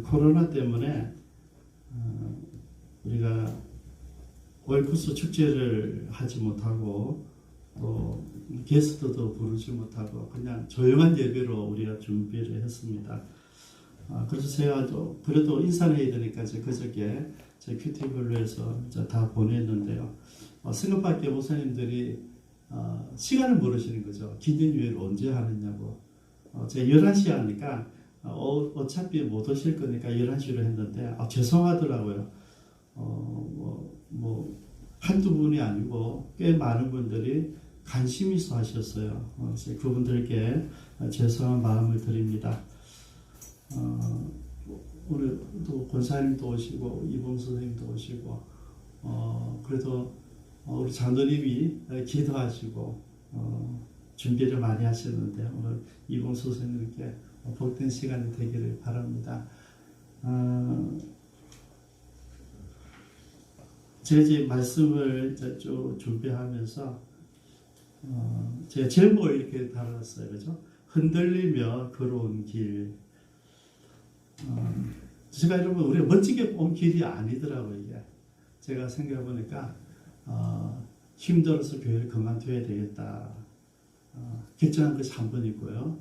코로나 때문에 우리가 오이쿠스 축제를 하지 못하고 또 게스트도 부르지 못하고 그냥 조용한 예배로 우리가 준비를 했습니다. 그래서 제가 그래도 인사를 해야 되니까 그저께 제 큐티블로에서 다 보냈는데요. 생각밖에 목사님들이 시간을 모르시는 거죠. 기념유예를 언제 하느냐고. 제가 11시에 하니까 어차피 못 오실 거니까 11시로 했는데 죄송하더라고요. 한두 분이 아니고 꽤 많은 분들이 관심 있어 하셨어요. 그래서 그분들께 죄송한 마음을 드립니다. 오늘도 권사님도 오시고 이봉수 선생님도 오시고 그래도 우리 장로님이 기도하시고 준비를 많이 하셨는데 오늘 이봉수 선생님께 복된 시간이 되기를 바랍니다. 제가 이제 말씀을 쭉 준비하면서 제가 제목을 이렇게 달았어요. 그죠? 흔들리며 걸어온 길. 제가 여러분 우리가 멋지게 온 길이 아니더라고요. 이게 제가 생각해 보니까 힘들어서 교회를 그만둬야 되겠다 결정한 것이 한 번 있고요.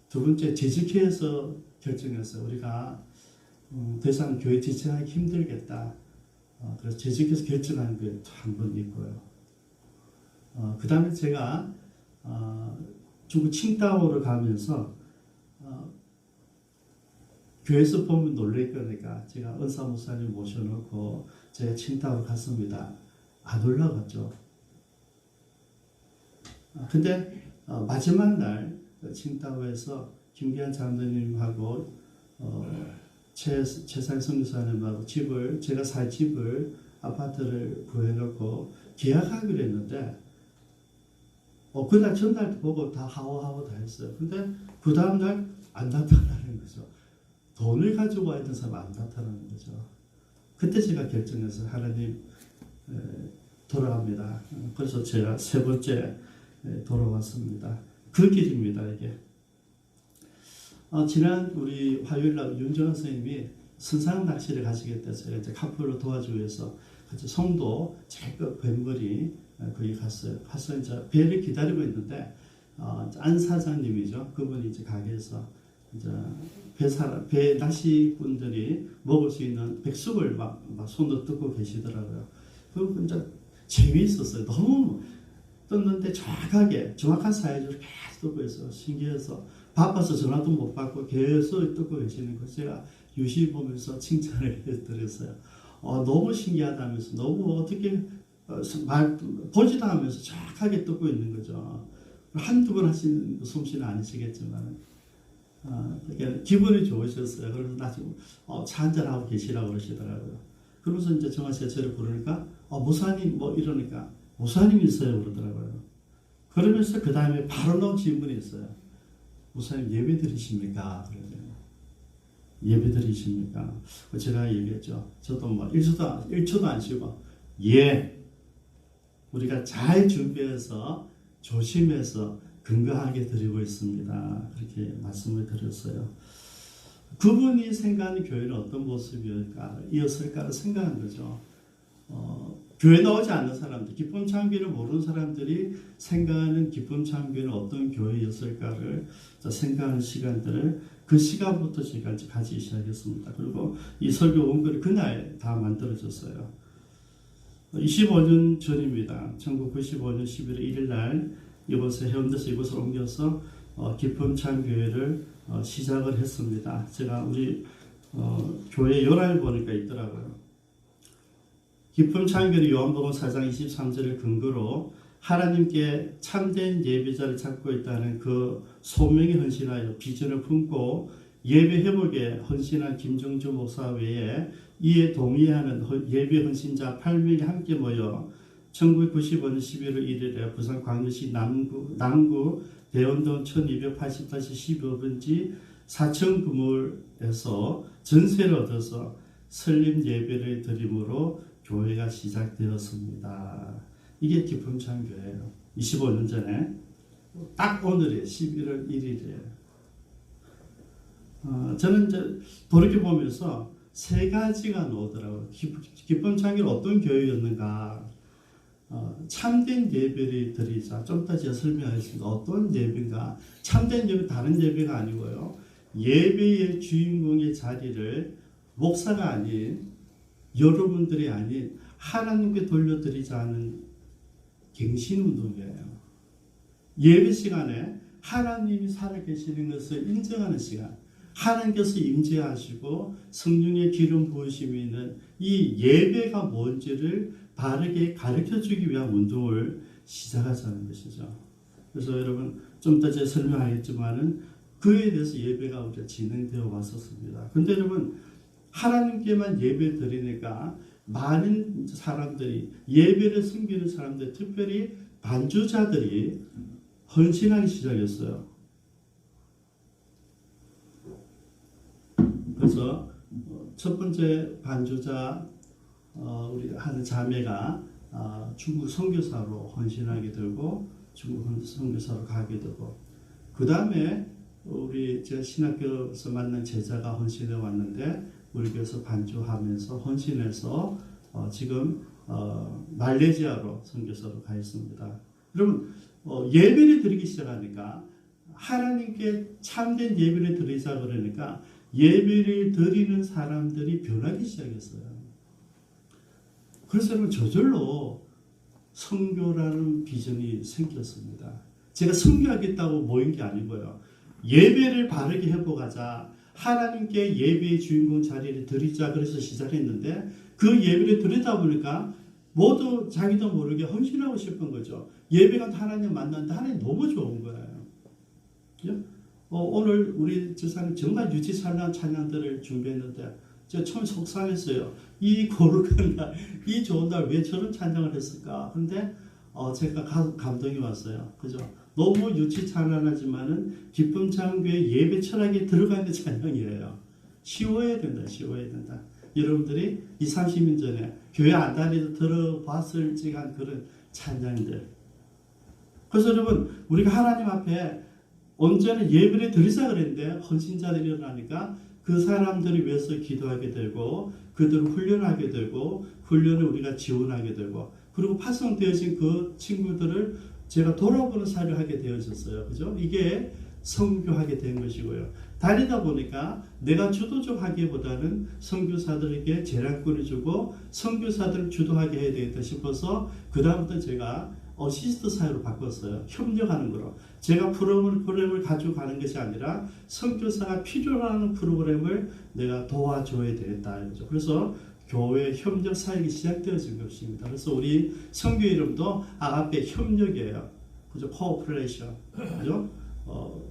두 번째 재직해서 결정했어요. 우리가 더 이상 교회 지체하기 힘들겠다. 그래서 재직해서 결정한 게 한 번 있고요. 그 다음에 제가 중국 칭다오를 가면서 교회에서 보면 놀랄 거니까 제가 은사 목사님 모셔놓고 제가 칭다오 갔습니다. 안 올라갔죠. 근데 마지막 날 칭다오에서 김기환 장로님하고 최상 선교사님하고 제가 살 집을 아파트를 구해놓고 계약하기로 했는데 그날 전날 보고 다 하고 다 했어요. 근데 그 다음날 안 나타나는 거죠. 돈을 가지고 와 있던 사람 안 나타나는 거죠. 그때 제가 결정해서 하나님 돌아갑니다. 그래서 제가 세 번째 돌아왔습니다. 그 길입니다. 이게 지난 우리 화요일날 윤정환 선생님이 선상 낚시를 가시겠다 해서 이제 카풀로 도와주기 위해서 같이 송도 제껏 뱀머리 거기 갔어요. 가서 이제 배를 기다리고 있는데 안 사장님이죠. 그분이 이제 가게에서 이제 배 낚시꾼들이 먹을 수 있는 백숙을 막 손으로 뜯고 계시더라고요. 그리고 이제 재미있었어요. 너무 떴는데 정확한 사이즈로 계속 뜯고 있어요. 신기해서 바빠서 전화도 못 받고 계속 뜯고 계시는 거 제가 유심히 보면서 칭찬을 해드렸어요. 너무 신기하다면서 너무 어떻게 보지도 않으면서 정확하게 뜯고 있는 거죠. 한두 번 하신 솜씨는 아니시겠지만 그러니까 기분이 좋으셨어요. 그래서 나중에 차 한잔하고 계시라고 그러시더라고요. 그러면서 이제 정화 씨가 저를 부르니까 목사님 이러니까 목사님 있어요 그러더라고요. 그러면서 그 다음에 바로 나온 질문이 있어요. 목사님 예배 드리십니까? 그러더라고요. 예배 드리십니까? 제가 얘기했죠. 저도 1초도 안 쉬고 우리가 잘 준비해서 조심해서 근거하게 드리고 있습니다. 그렇게 말씀을 드렸어요. 그분이 생각하는 교회는 어떤 모습이었을까를 생각한 거죠. 교회 나오지 않는 사람들, 기쁨 창비를 모르는 사람들이 생각하는 기쁨 창비는 어떤 교회였을까를 생각하는 시간들을 그 시간부터 지금까지 가지기 시작했습니다. 그리고 이 설교 원글이 그날 다 만들어졌어요. 25년 전입니다. 1995년 11월 1일 날 이곳에 해운대에서 이곳을 옮겨서 기쁨 창교회를 시작을 했습니다. 제가 우리 교회 요람을 보니까 있더라고요. 기쁨 창교회 요한복음 4장 23절을 근거로 하나님께 참된 예배자를 찾고 있다는 그 소명에 헌신하여 비전을 품고 예배 회복에 헌신한 김정주 목사 외에 이에 동의하는 예배 헌신자 8명이 함께 모여 1995년 11월 1일에 부산 광주시 남구 대원동 1280-15번지 4층 건물에서 전세를 얻어서 설립 예배를 드림으로 교회가 시작되었습니다. 이게 기쁨창교회예요. 25년 전에 딱 오늘이 11월 1일이에요. 저는 이제 돌이켜보면서 세 가지가 나오더라고요. 기쁨 창기는 어떤 교회였는가. 참된 예배를 드리자. 좀 이따 제가 설명하겠습니다. 어떤 예배인가. 참된 예배 다른 예배가 아니고요. 예배의 주인공의 자리를 목사가 아닌 여러분들이 아닌 하나님께 돌려드리자는 갱신운동이에요. 예배 시간에 하나님이 살아계시는 것을 인정하는 시간, 하나님께서 임재하시고 성령의 기름 부으심이 있는 이 예배가 뭔지를 바르게 가르쳐주기 위한 운동을 시작하자는 것이죠. 그래서 여러분 좀 이따 제가 설명하겠지만은 그에 대해서 예배가 우리가 진행되어 왔었습니다. 근데 여러분 하나님께만 예배 드리니까 많은 사람들이 예배를 섬기는 사람들, 특별히 반주자들이 헌신하기 시작했어요. 그래서 첫 번째 반주자 우리 한 자매가 중국 선교사로 헌신하게 되고 중국 선교사로 가게 되고 그 다음에 우리 제 신학교에서 만난 제자가 헌신해 왔는데 우리 교회에서 반주하면서 헌신해서 지금 말레이시아로 선교사로 가 있습니다. 여러분 예배를 드리기 시작하니까 하나님께 참된 예배를 드리자 그러니까 예배를 드리는 사람들이 변하기 시작했어요. 그래서 여러분 저절로 선교라는 비전이 생겼습니다. 제가 선교하겠다고 모인 게 아니고요. 예배를 바르게 해보가자 하나님께 예배의 주인공 자리를 드리자 그래서 시작했는데 그 예배를 드리다 보니까 모두 자기도 모르게 헌신하고 싶은 거죠. 예배가 하나님 만났는데 하나님 너무 좋은 거예요. 그죠? 오늘 우리 집사님 정말 유치찬양 찬양들을 준비했는데 제가 처음 속상했어요. 이 거룩한 날, 이 좋은 날 왜 저런 찬양을 했을까? 근데 제가 감동이 왔어요. 그죠? 너무 유치찬양하지만은 기쁨 창교의 예배 철학에 들어가 있는 찬양이에요. 쉬워야 된다, 쉬워야 된다. 여러분들이 20, 30년 전에 교회 안 다니도 들어봤을지간 그런 찬양들. 그래서 여러분 우리가 하나님 앞에 언제나 예배를 드리자 그랬는데 헌신자들이 일어나니까 그 사람들을 위해서 기도하게 되고 그들을 훈련하게 되고 훈련을 우리가 지원하게 되고 그리고 파송되어진 그 친구들을 제가 돌아보는 사를 하게 되어졌어요. 그죠? 이게 선교하게 된 것이고요. 다니다 보니까 내가 주도적 하기보다는 선교사들에게 재량권을 주고 선교사들을 주도하게 해야 되겠다 싶어서 그 다음부터 제가 어시스트 사회로 바꿨어요. 협력하는 거로. 제가 프로그램을 가지고 가는 것이 아니라 선교사가 필요로 하는 프로그램을 내가 도와줘야 되겠다. 그래서 교회 협력 사역이 시작되어진 것입니다. 그래서 우리 선교 이름도 앞에 협력이에요. 그죠? 코오퍼레이션. 그죠?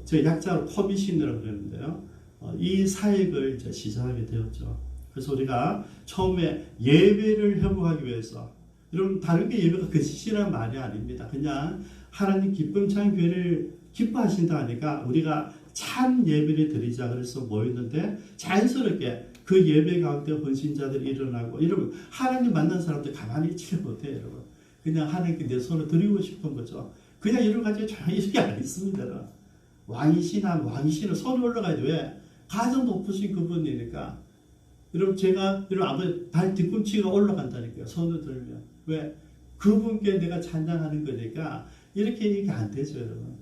제 약자로 코미신이라고 그러는데요. 이 사역을 이제 시작하게 되었죠. 그래서 우리가 처음에 예배를 회복하기 위해서 여러분 다른 게 예배가 거짓이란 말이 아닙니다. 그냥 하나님 기쁨 찬 교회를 기뻐하신다 하니까 우리가 참 예배를 드리자 그래서 모였는데 자연스럽게 그 예배 가운데 헌신자들이 일어나고 여러분 하나님 만난 사람들 가만히 있지 못해요. 여러분 그냥 하나님께 내 손을 드리고 싶은 거죠. 그냥 이런 가지고 조용히 이렇게 안 있습니다. 왕이시는 손이 올라가야지. 왜? 가장 높으신 그분이니까. 여러분 제가 여러분 아버지 발 뒤꿈치가 올라간다니까요. 손을 들면. 왜? 그분께 내가 찬양하는 거니까 이렇게 안 되죠. 여러분.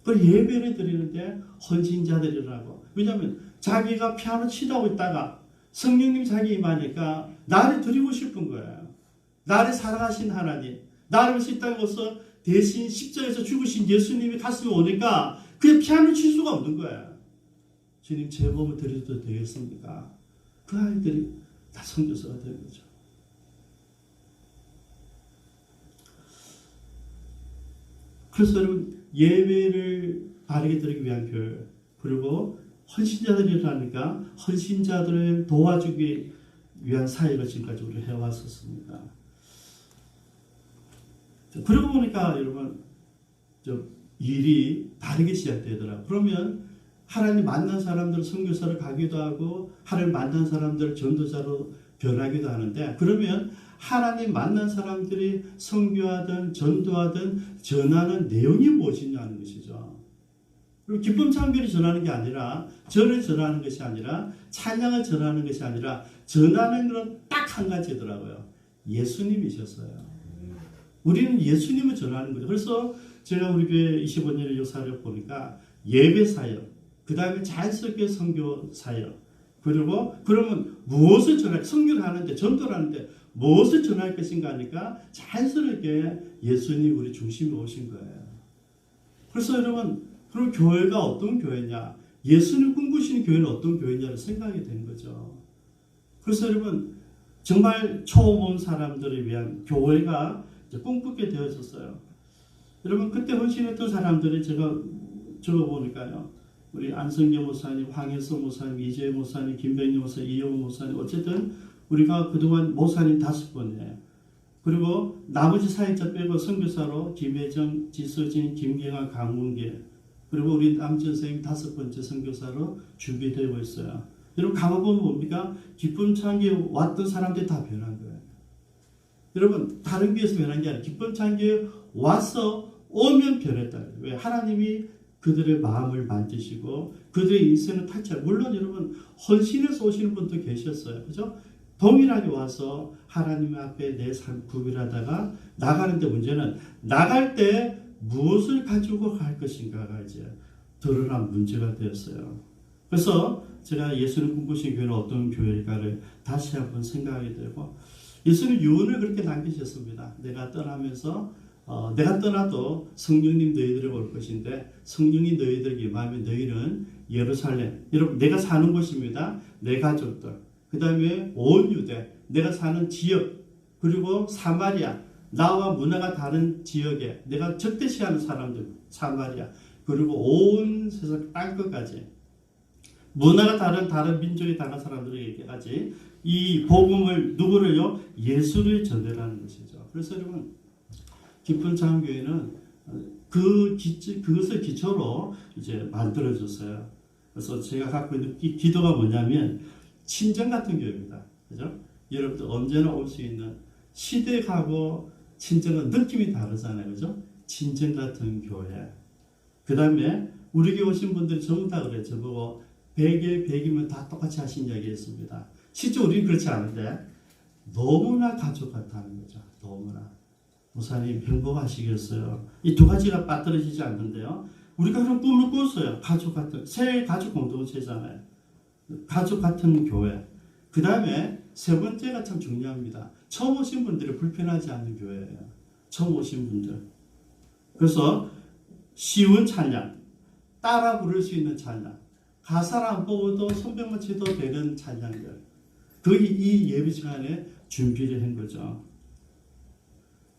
그 예배를 드리는데 헌신자들이라고. 왜냐하면 자기가 피아노 치다고 있다가 성령님 자기 임하니까 나를 드리고 싶은 거예요. 나를 사랑하신 하나님. 나를 위해서 이 땅에 와서 대신 십자가에서 죽으신 예수님이 가슴에 오니까 그냥 피아노 칠 수가 없는 거예요. 주님 제 몸을 드려도 되겠습니까? 그 아이들이 다 선교사가 되는 거죠. 그래서 여러분 예배를 바르게 드리기 위한 교회 그리고 헌신자들이 일어나니까 헌신자들을 도와주기 위한 사역을 지금까지 우리 해왔었습니다. 그러고 보니까 여러분 좀 일이 다르게 시작되더라고요. 그러면 하나님 만난 사람들 선교사를 가기도 하고 하나님 만난 사람들 전도자로 변하기도 하는데 그러면 하나님 만난 사람들이 선교하든 전도하든 전하는 내용이 무엇이냐는 것이죠. 그리고 기쁨 찬교를 전하는 게 아니라 절을 전하는 것이 아니라 찬양을 전하는 것이 아니라 전하는 것은 딱 한 가지더라고요. 예수님이셨어요. 우리는 예수님을 전하는 거죠. 그래서 제가 우리 교회 25년의 역사를 보니까 예배 사역, 그 다음에 자연스럽게 선교 사역, 그리고 그러면 무엇을 전할, 선교를 하는데, 전도를 하는데 무엇을 전할 것인가 하니까 자연스럽게 예수님 우리 중심에 오신 거예요. 그래서 여러분, 그럼 교회가 어떤 교회냐? 예수님 꿈꾸시는 교회는 어떤 교회냐를 생각이 되는 거죠. 그래서 여러분, 정말 처음 온 사람들을 위한 교회가 꿈꾸게 되어졌어요. 여러분, 그때 헌신했던 사람들이 제가 적어보니까요. 우리 안성계 목사님, 황혜서 목사님, 이재희 목사님, 김병희 목사님, 이용호 목사님, 어쨌든 우리가 그동안 목사님 5분이에요. 그리고 나머지 사역자 빼고 선교사로 김혜정, 지서진, 김경아, 강문계, 그리고 우리 남진 선생님 5번째 선교사로 준비되고 있어요. 여러분 가보면 뭡니까? 기쁨 찬교에 왔던 사람들이 다 변한 거예요. 여러분 다른 교회에서 변한 게 아니라 기쁨 찬교에 와서 오면 변했다. 왜? 하나님이 그들의 마음을 만드시고 그들의 인생을 탈취하고, 물론 여러분 헌신해서 오시는 분도 계셨어요. 그죠? 동일하게 와서 하나님 앞에 내 삶 구별하다가 나가는데, 문제는 나갈 때 무엇을 가지고 갈 것인가가 이제 드러난 문제가 되었어요. 그래서 제가 예수님 꿈꾸신 교회는 어떤 교회일까를 다시 한번 생각하게 되고, 예수님 유언을 그렇게 남기셨습니다. 내가 떠나면서 내가 떠나도 성령님 너희들에게 올 것인데 성령이 너희들에게 임하면 너희는 예루살렘, 여러분 내가 사는 곳입니다. 내 가족들, 그 다음에 온 유대, 내가 사는 지역, 그리고 사마리아, 나와 문화가 다른 지역에 내가 적대시하는 사람들, 사마리아, 그리고 온 세상 땅끝까지 문화가 다른 민족이 다른 사람들에게까지 이 복음을, 누구를요? 예수를 전달하는 것이죠. 그래서 여러분 기쁜 찬교회는 그것을 기초로 이제 만들어졌어요. 그래서 제가 갖고 있는 기도가 뭐냐면 친정 같은 교회입니다. 그죠? 여러분들 언제나 올 수 있는, 시댁하고 친정은 느낌이 다르잖아요. 그죠? 친정 같은 교회. 그 다음에 우리 교회 오신 분들이 전부 다 그래요. 저보고 100에 100이면 다 똑같이 하신 이야기 했습니다. 실제 우리는 그렇지 않은데 너무나 가족 같다는 거죠. 너무나. 목사님 행복하시겠어요? 이 두 가지가 빠뜨려지지 않는데요. 우리가 그런 꿈을 꿨어요. 가족 같은, 새 가족 공동체잖아요. 가족 같은 교회. 그 다음에 세 번째가 참 중요합니다. 처음 오신 분들이 불편하지 않는 교회예요. 처음 오신 분들. 그래서 쉬운 찬양, 따라 부를 수 있는 찬양, 가사를 안 뽑아도 손뼉만 쳐도 되는 찬양들. 이 예배 시간에 준비를 한 거죠.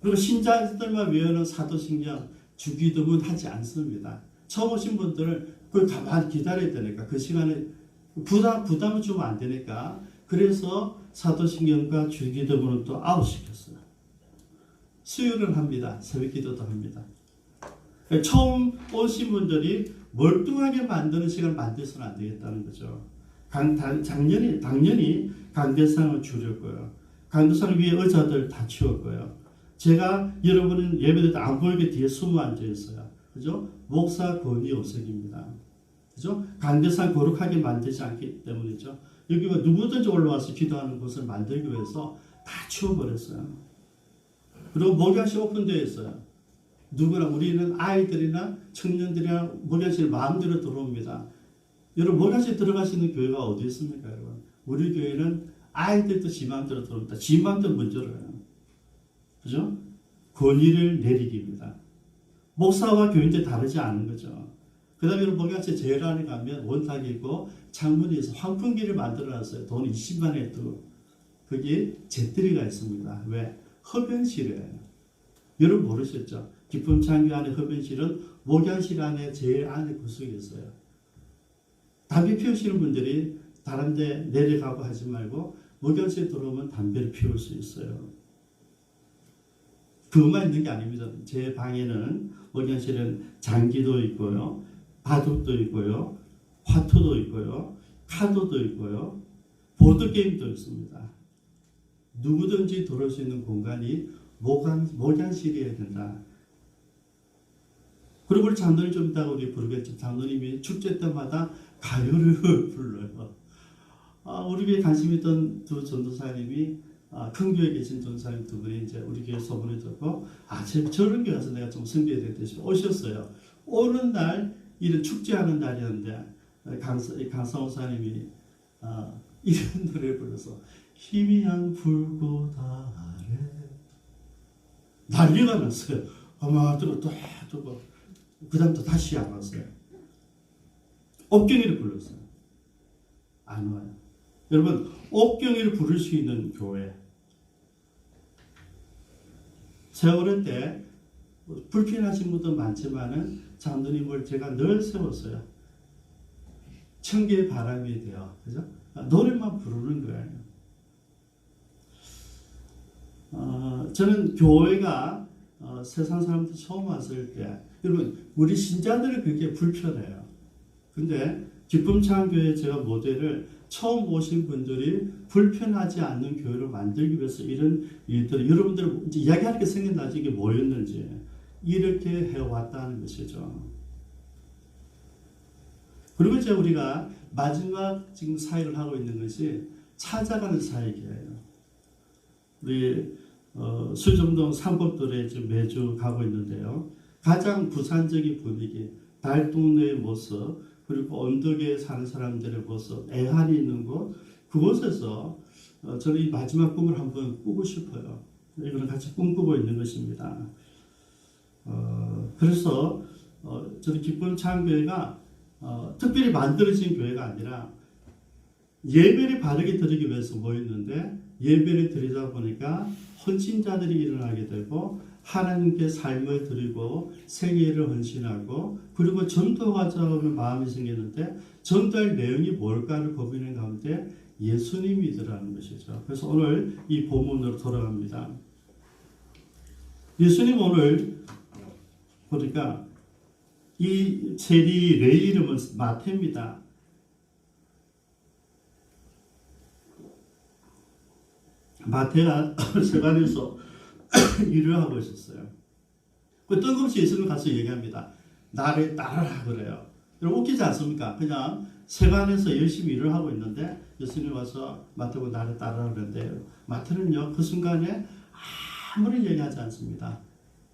그리고 신자들만 외우는 사도신경, 주기도문 하지 않습니다. 처음 오신 분들은 그걸 가만히 기다려야 되니까, 그 시간에 부담을 주면 안 되니까, 그래서 사도신경과 주기도문은 또 아웃시켰어요. 수요일은 합니다. 새벽기도도 합니다. 처음 오신 분들이 멀뚱하게 만드는 시간을 만들어서는 안 되겠다는 거죠. 당연히 강대상을 줄였고요. 강대상 위에 의자들 다 치웠고요. 제가 여러분은 예배될 때 안 보이게 뒤에 숨어 앉아 있어요. 그죠? 목사 권위 오색입니다. 그죠? 강대상 거룩하게 만들지 않기 때문이죠. 여기가 누구든지 올라와서 기도하는 곳을 만들기 위해서 다 치워버렸어요. 그리고 목양실 오픈되어 있어요. 누구나, 우리는 아이들이나 청년들이나 목양실 마음대로 들어옵니다. 여러분 목양실 들어갈 수 있는 교회가 어디 있습니까, 여러분? 우리 교회는 아이들도 지 마음대로 들어옵니다. 지 마음대로 문 열어요. 그죠? 권위를 내리기입니다. 목사와 교인들 다르지 않은 거죠. 그 다음에 목양실 제일 안에 가면 원탁이 있고 창문이 있어 환풍기를 만들어놨어요. 돈 20만 원 또. 거기에 잿더리가 있습니다. 왜? 흡연실이에요. 여러분 모르셨죠? 기쁨 찬교 안에 흡연실은 목양실 안에 제일 안에 구석에 있어요. 담배 피우시는 분들이 다른 데 내려가고 하지 말고 목양실에 들어오면 담배를 피울 수 있어요. 그것만 있는 게 아닙니다. 제 방에는 목양실은 장기도 있고요, 바둑도 있고요, 화투도 있고요, 카드도 있고요, 보드게임도 있습니다. 누구든지 들어올 수 있는 공간이 목양실이어야 된다. 그리고 우리 장로님 좀 이따가 우리 부르겠죠. 장로님이 축제 때마다 가요를 불러요. 우리 교회 관심 있던 두 전도사님이 큰 교회에 계신 전도사님 두 분이 이제 우리 교회 소문을 듣고 저런 교회 가서 내가 좀 섬겨야 되겠다 오셨어요. 오는 날 이런 축제하는 날이었는데 강성호 사님이 이런 노래를 불러서 희미한 불꽃 아래 난리가 났어요. 아마 또 그 다음부터 다시 안 왔어요. 옥경이를 불렀어요. 안 와요. 여러분, 옥경이를 부를 수 있는 교회. 세월의 때 불편하신 분도 많지만은 장로님을 제가 늘 세웠어요. 천개의 바람이 되어, 그죠? 노래만 부르는 거예요. 저는 교회가 세상 사람들 처음 왔을 때, 여러분, 우리 신자들은 그게 불편해요. 근데 기쁨창교회 제가 모델을 처음 오신 분들이 불편하지 않는 교회를 만들기 위해서 이런 일들을 여러분들 이제 이야기할 게 생긴다지 이게 뭐였는지 이렇게 해왔다는 것이죠. 그리고 이제 우리가 마지막 지금 사역을 하고 있는 것이 찾아가는 사역이에요. 우리 수정동 삼법도에 지금 매주 가고 있는데요. 가장 부산적인 분위기, 달동네의 모습, 그리고 언덕에 사는 사람들의 모습, 애환이 있는 곳, 그곳에서 저는 이 마지막 꿈을 한번 꾸고 싶어요. 이거는 같이 꿈꾸고 있는 것입니다. 그래서 저는 기쁨 창교회가 특별히 만들어진 교회가 아니라 예배를 바르게 드리기 위해서 모였는데 예배를 드리다 보니까 헌신자들이 일어나게 되고 하나님께 삶을 드리고 생애를 헌신하고 그리고 전도하자는 마음이 생겼는데 전도할 내용이 뭘까를 고민하는 가운데 예수님이더라는 것이죠. 그래서 오늘 이 본문으로 돌아갑니다. 예수님 오늘 보니까 이 세리 레이 이름은 마태입니다. 마태가 세관에서 일을 하고 있었어요. 그 뜬금없이 예수님 가서 얘기합니다. 나를 따르라 그래요. 여러분 웃기지 않습니까? 그냥 세관에서 열심히 일을 하고 있는데 예수님 와서 마태고 나를 따르라 그러는데 마태는요 그 순간에 아무런 얘기하지 않습니다.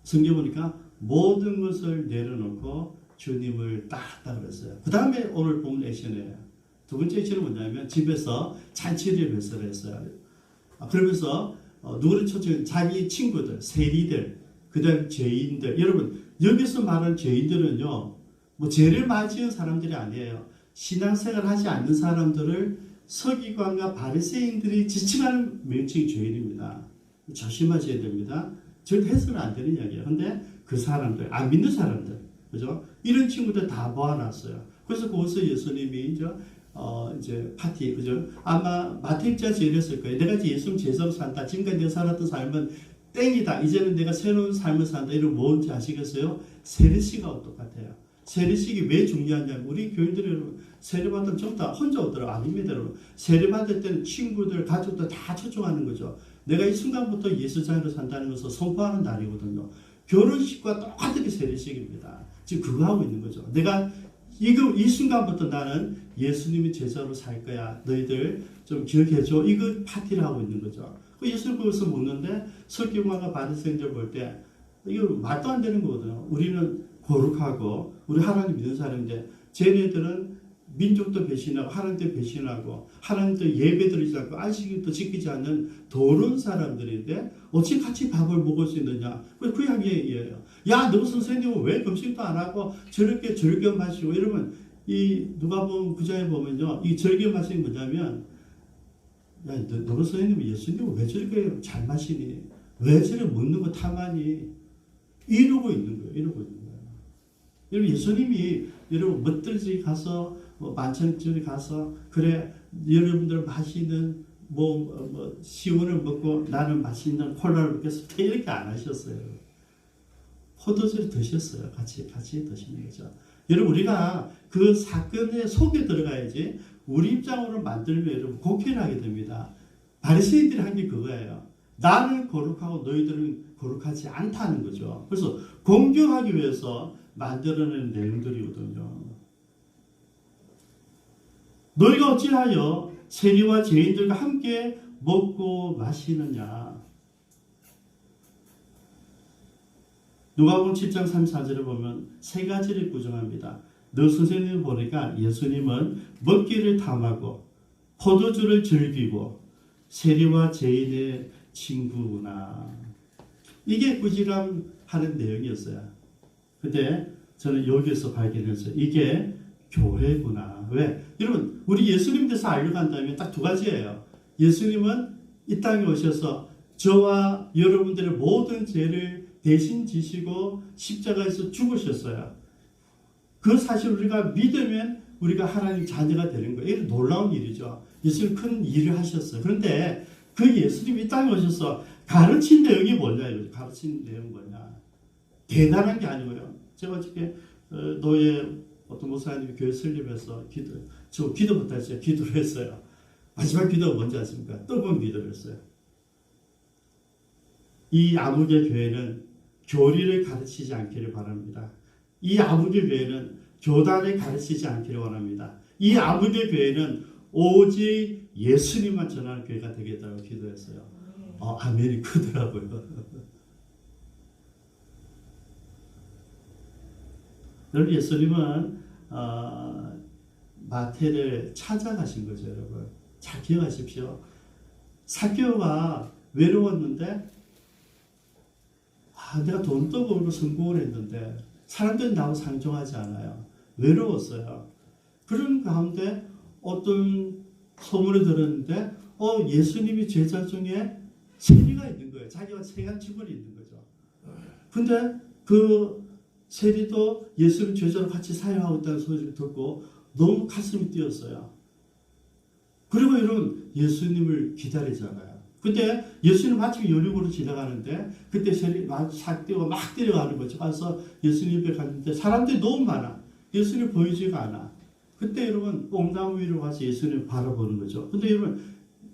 성경 보니까 모든 것을 내려놓고 주님을 따랐다 그랬어요. 그 다음에 오늘 본 액션이에요. 두 번째 액션은 뭐냐면 집에서 잔치를 배설을 했어요. 그러면서 누구를 초청 자기 친구들, 세리들, 그 다음 죄인들. 여러분 여기서 말하는 죄인들은요 뭐 죄를 많이 지은 사람들이 아니에요. 신앙생활 하지 않는 사람들을 서기관과 바리새인들이 지칭하는 명칭이 죄인입니다. 조심하셔야 됩니다. 절대 해서는 안 되는 이야기예요. 근데 그 사람들, 안 믿는 사람들, 그죠? 이런 친구들 다 모아놨어요. 그래서 거기서 예수님이 이제 파티, 그죠? 아마 마태 입장에서 이랬을 거예요. 내가 이제 예수님 제자로 산다. 지금까지 내가 살았던 삶은 땡이다. 이제는 내가 새로운 삶을 산다. 이런 뭔지 아시겠어요? 세례식하고 똑같아요. 세례식이 왜 중요하냐면 우리 교인들이 세례받으면 전부 다 혼자 오더라고요. 아닙니다. 여러분. 세례받을 때는 친구들, 가족들 다 초청하는 거죠. 내가 이 순간부터 예수자로 산다는 것을 선포하는 날이거든요. 결혼식과 똑같은 세례식입니다. 지금 그거 하고 있는 거죠. 내가 이 순간부터 나는 예수님의 제자로 살 거야. 너희들 좀 기억해줘. 이거 파티를 하고 있는 거죠. 예수님 거기서 묻는데 서기관과 바리새인들 볼 때 이거 말도 안 되는 거거든요. 우리는 거룩하고 우리 하나님 믿는 사람인데 쟤네들은 민족도 배신하고 하나님도 배신하고 하나님도 예배드리지 않고 안식일도 지키지 않는 더러운 사람들인데 어찌 같이 밥을 먹을 수 있느냐. 그 이야기예요. 야, 너 선생님은 왜 금식도 안 하고 저렇게 즐겨 마시고 이러면 이 누가 보면 구자에 보면요. 이 즐겨 마시는 뭐냐면 야, 너 선생님은 예수님은 왜 저렇게 잘 마시니? 왜 저렇게 먹는 거 탐하니? 이러고 있는 거예요. 이러고 있는 거예요. 여러분 예수님이 여러분 멋들지 가서 만찬집에 가서 그래 여러분들 맛있는 시원을 먹고 나는 맛있는 콜라를 먹겠어 이렇게 안 하셨어요. 포도주를 드셨어요. 같이 드시는 거죠. 여러분 우리가 그 사건의 속에 들어가야지 우리 입장으로 만들면 여러분 곡해하게 됩니다. 바리새인들이 한 게 그거예요. 나는 거룩하고 너희들은 거룩하지 않다는 거죠. 그래서 공경하기 위해서 만들어낸 내용들이거든요. 너희가 어찌하여 세리와 죄인들과 함께 먹고 마시느냐. 누가복음 10장 34절에 보면 세 가지를 구정합니다. 너 선생님을 보니까 예수님은 먹기를 탐하고 포도주를 즐기고 세리와 죄인의 친구구나. 이게 꾸지람하는 내용이었어요. 근데 저는 여기서 발견했어요. 이게 교회구나. 왜? 여러분, 우리 예수님 대해서 알려간다면 딱 두 가지예요. 예수님은 이 땅에 오셔서 저와 여러분들의 모든 죄를 대신 지시고 십자가에서 죽으셨어요. 그 사실 우리가 믿으면 우리가 하나님 자녀가 되는 거예요. 이게 놀라운 일이죠. 예수님 큰 일을 하셨어요. 그런데 그 예수님이 이 땅에 오셔서 가르친 내용이 뭐냐 이거죠. 가르친 내용이 뭐냐. 대단한 게 아니고요. 제가 어저께 노예 어떤 목사님이 교회 설립해서 기도 못했어요. 기도를 했어요. 마지막 기도가 뭔지 아십니까? 뜨거운 기도를 했어요. 이 아무개 교회는 교리를 가르치지 않기를 바랍니다. 이 아무개 교회는 교단을 가르치지 않기를 원합니다. 이 아무개 교회는 오직 예수님만 전하는 교회가 되겠다고 기도했어요. 아멘이 크더라고요. 여러분, 예수님은 마태를 찾아가신 거죠, 여러분. 잘 기억하십시오. 삭개오가 외로웠는데 내가 돈도 벌고 성공을 했는데 사람들이 나하고 상종하지 않아요. 외로웠어요. 그런 가운데 어떤 소문을 들었는데 예수님이 제자 중에 세리가 있는 거예요. 자기가 세간 직원이 있는 거죠. 근데 그 세리도 예수님 제자로 같이 사용하고 있다는 소리를 듣고 너무 가슴이 뛰었어요. 그리고 여러분, 예수님을 기다리잖아요. 근데 예수님 마침 여리고로 지나가는데 그때 삭개오가 막 뛰어가는 거죠. 가서 예수님 옆에 갔는데 사람들이 너무 많아. 예수님 보이지가 않아. 그때 여러분 뽕나무 위로 가서 예수님 바라보는 거죠. 근데 여러분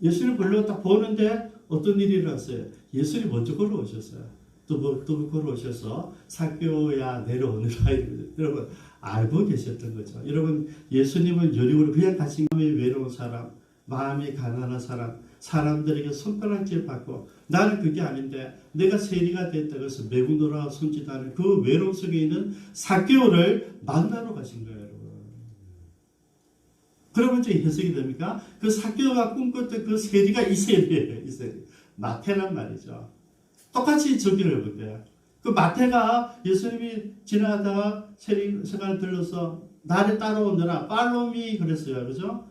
예수님 보려고 딱 보는데 어떤 일이 일어났어요. 예수님 먼저 걸어오셨어요. 또 걸어오셔서 삭개오야 내려오느라. 여러분 알고 계셨던 거죠. 여러분 예수님은 여리고로 그냥 가신 마음이 외로운 사람, 마음이 가난한 사람들에게 손가락질 받고 나는 그게 아닌데 내가 세리가 됐다고 해서 매국노라 손짓하는 그 외로움 속에 있는 삭개오를 만나러 가신 거예요, 여러분. 그러면 이제 해석이 됩니까? 그 삭개오가 꿈꿨던 그 세리가 이 세리예요, 이 세리. 마태란 말이죠. 똑같이 적용을 해볼게요. 그 마태가 예수님이 지나가다가 세간을 들러서 나를 따라오느라 팔로미 그랬어요, 그죠?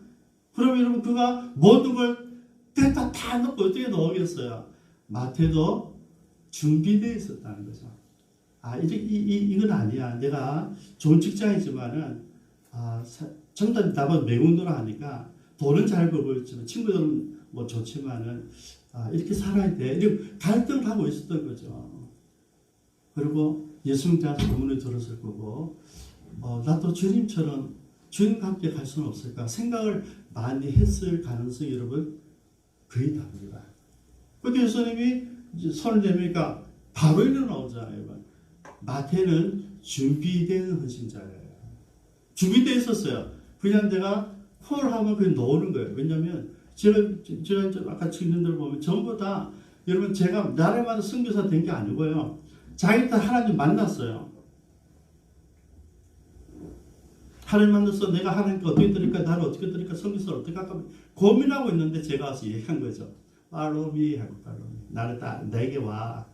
그럼 여러분 그가 모든 걸 다 넣고 어떻게 넣겠어요? 마태도 준비되어 있었다는 거죠. 이건 아니야. 내가 좋은 직장이지만은 정답 답은 매국노라 하니까 돈은 잘 벌고 있지만 친구들은 뭐 좋지만은 이렇게 살아야 돼. 이렇게 갈등을 하고 있었던 거죠. 그리고 예수님 대한 소문을 들었을 거고 나도 주님처럼 주님과 함께 갈 수는 없을까 생각을 많이 했을 가능성이 여러분 거의 답니다. 그런데 예수님이 손을 내미니까 바로 일어나오잖아요. 마태는 준비된 헌신자예요. 준비되어 있었어요. 그냥 내가 콜 하면 그냥 넣는 거예요. 왜냐하면 제가 아까 증인들 보면 전부 다 여러분 제가 나라마다 선교사 된 게 아니고요. 자기 다 하나님 만났어요. 하나님 만나서 내가 하나님께 어떻게 드릴까, 나를 어떻게 드릴까, 선교사를 어떻게 할까 고민하고 있는데 제가 와서 얘기한 거죠. 팔로미 하고 팔로미. 나를 내게 와.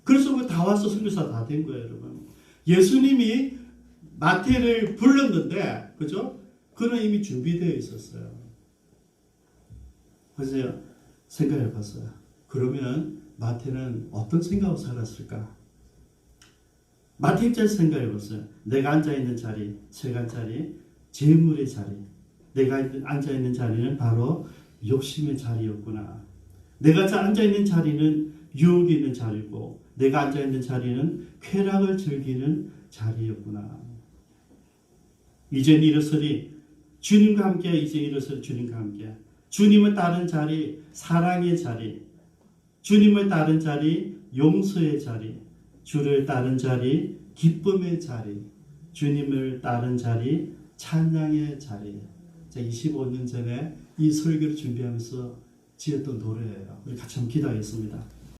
그래서 다 와서 선교사 다 된 거예요, 여러분. 예수님이 마태를 불렀는데, 그죠? 그는 이미 준비되어 있었어요. 그래서 생각해 봤어요. 그러면 마태는 어떤 생각으로 살았을까? 마태 입장에서 생각해 봤어요. 내가 앉아있는 자리, 세간 자리, 재물의 자리. 내가 앉아있는 자리는 바로 욕심의 자리였구나. 내가 앉아있는 자리는 유혹이 있는 자리고 내가 앉아있는 자리는 쾌락을 즐기는 자리였구나. 이제는 일어서리 주님과 함께 이제 일어서리 주님과 함께. 주님을 따른 자리, 사랑의 자리. 주님을 따른 자리, 용서의 자리. 주를 따른 자리, 기쁨의 자리. 주님을 따른 자리, 찬양의 자리. 제가 25년 전에 이 설교를 준비하면서 지었던 노래예요. 우리 같이 한번 기도하겠습니다.